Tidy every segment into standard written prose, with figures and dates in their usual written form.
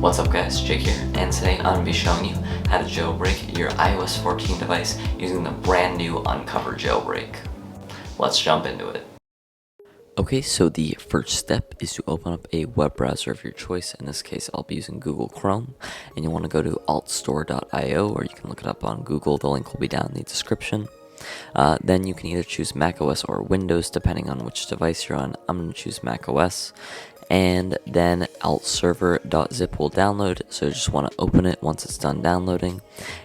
What's up guys, Jake here, and today I'm going to be showing you how to jailbreak your iOS 14 device using the brand new Unc0ver jailbreak. Let's jump into it. Okay, so the first step is to open up a web browser of your choice. In this case, I'll be using Google Chrome, and you want to go to AltStore.io, or you can look it up on Google. The link will be down in the description. Then you can either choose macOS or Windows depending on which device you're on. I'm going to choose macOS. And then AltServer.zip will download, so you just want to open it once it's done downloading,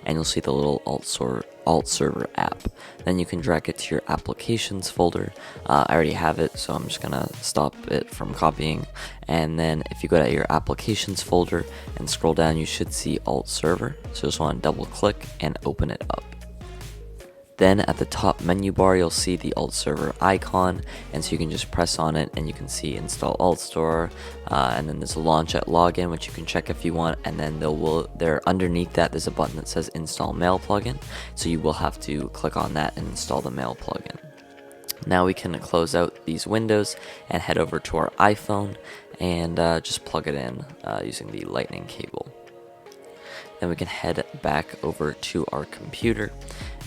and you'll see the little AltServer app. Then you can drag it to your applications folder. I already have it, so I'm just going to stop it from copying. And then if you go to your applications folder and scroll down, you should see AltServer, so just want to double click and open it up. Then at the top menu bar, you'll see the AltServer icon, and so you can just press on it and you can see install AltStore, and then there's a launch at login, which you can check if you want, and then there underneath that there's a button that says install mail plugin, so you will have to click on that and install the mail plugin. Now we can close out these windows and head over to our iPhone and just plug it in using the lightning cable. Then we can head back over to our computer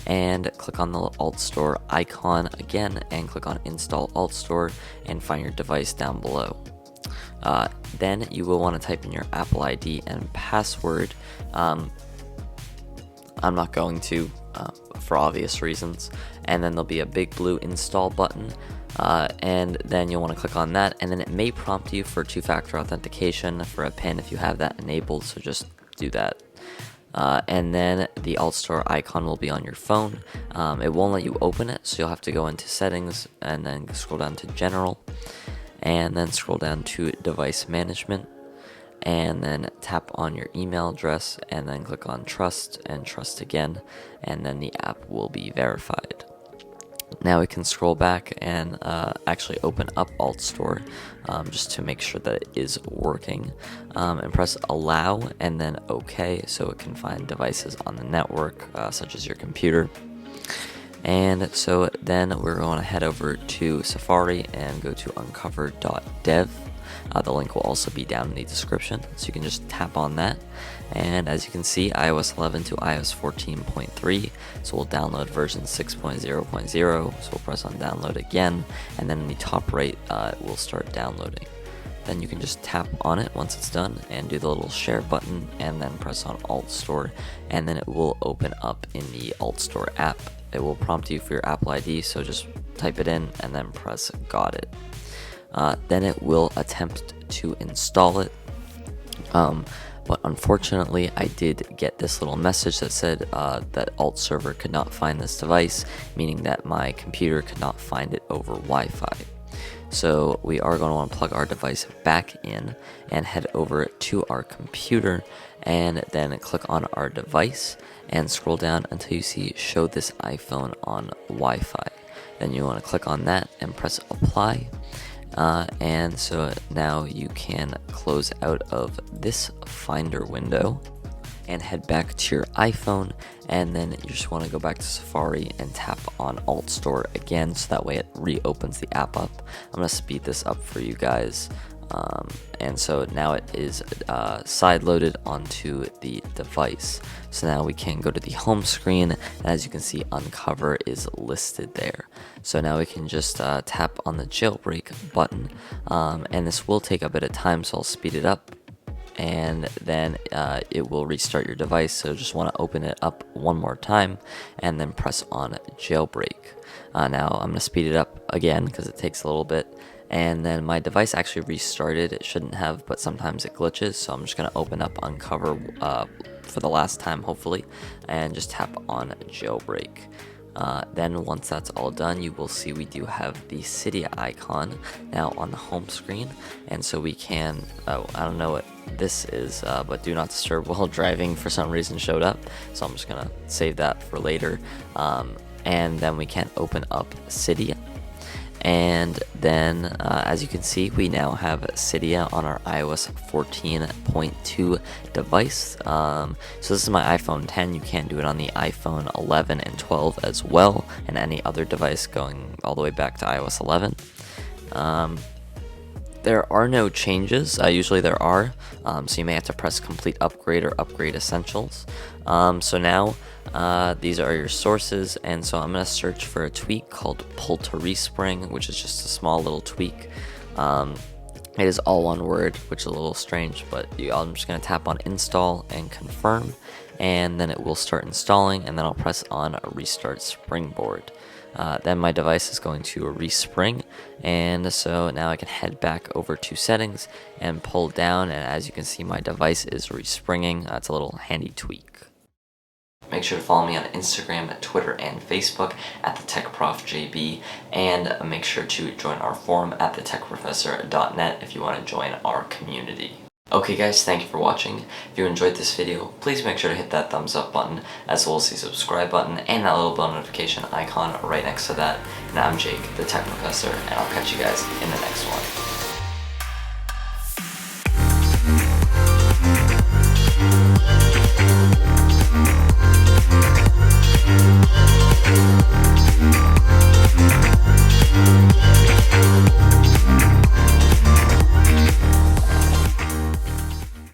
and click on the AltStore icon again and click on install AltStore and find your device down below. Then you will want to type in your Apple ID and password. I'm not going to for obvious reasons. And then there'll be a big blue install button, and then you'll want to click on that, and then it may prompt you for two-factor authentication for a PIN if you have that enabled, so just do that. And then the AltStore icon will be on your phone. It won't let you open it, so you'll have to go into settings and then scroll down to general, and then scroll down to device management, and then tap on your email address and then click on trust and trust again, and then the app will be verified. Now we can scroll back and actually open up AltStore just to make sure that it is working, and press allow and then OK, so it can find devices on the network such as your computer. And so then we're going to head over to Safari and go to uncover.dev. The link will also be down in the description, so you can just tap on that. And as you can see, iOS 11 to iOS 14.3, so we'll download version 6.0.0, so we'll press on download again, and then in the top right, it will start downloading. Then you can just tap on it once it's done and do the little share button and then press on AltStore, and then it will open up in the AltStore app. It will prompt you for your Apple ID, so just type it in and then press got it. Then it will attempt to install it, but unfortunately I did get this little message that said that AltServer could not find this device, meaning that my computer could not find it over Wi-Fi. So we are going to want to plug our device back in and head over to our computer, and then click on our device and scroll down until you see show this iPhone on Wi-Fi. Then you want to click on that and press apply. And so now you can close out of this Finder window and head back to your iPhone, and then you just want to go back to Safari and tap on AltStore again, so that way it reopens the app up. I'm going to speed this up for you guys. And so now it is side-loaded onto the device. So now we can go to the home screen, and as you can see, Unc0ver is listed there. So now we can just tap on the jailbreak button, and this will take a bit of time, so I'll speed it up. And then it will restart your device, so just want to open it up one more time and then press on jailbreak. Now I'm going to speed it up again because it takes a little bit. And then my device actually restarted. It shouldn't have, but sometimes it glitches, so I'm just going to open up Unc0ver for the last time hopefully, and just tap on jailbreak. Then once that's all done, you will see we do have the Cydia icon now on the home screen, and so we can, I don't know what this is, but do not disturb while driving for some reason showed up, so I'm just gonna save that for later. And then we can open up Cydia. And then, as you can see, we now have Cydia on our iOS 14.2 device. So this is my iPhone 10. You can do it on the iPhone 11 and 12 as well, and any other device going all the way back to iOS 11. There are no changes. Usually there are, so you may have to press complete upgrade or upgrade essentials. So now these are your sources, and so I'm going to search for a tweak called pull to respring, which is just a small little tweak. It is all one word, which is a little strange, but I'm just going to tap on install and confirm, and then it will start installing, and then I'll press on restart springboard. Then my device is going to respring, and so now I can head back over to settings and pull down, and as you can see, my device is respringing. It's a little handy tweak. Make sure to follow me on Instagram, Twitter, and Facebook at thetechprofjb, and make sure to join our forum at thetechprofessor.net if you want to join our community. Okay guys, thank you for watching. If you enjoyed this video, please make sure to hit that thumbs up button, as well as the subscribe button and that little bell notification icon right next to that. And I'm Jake, the Tech Professor, and I'll catch you guys in the next one.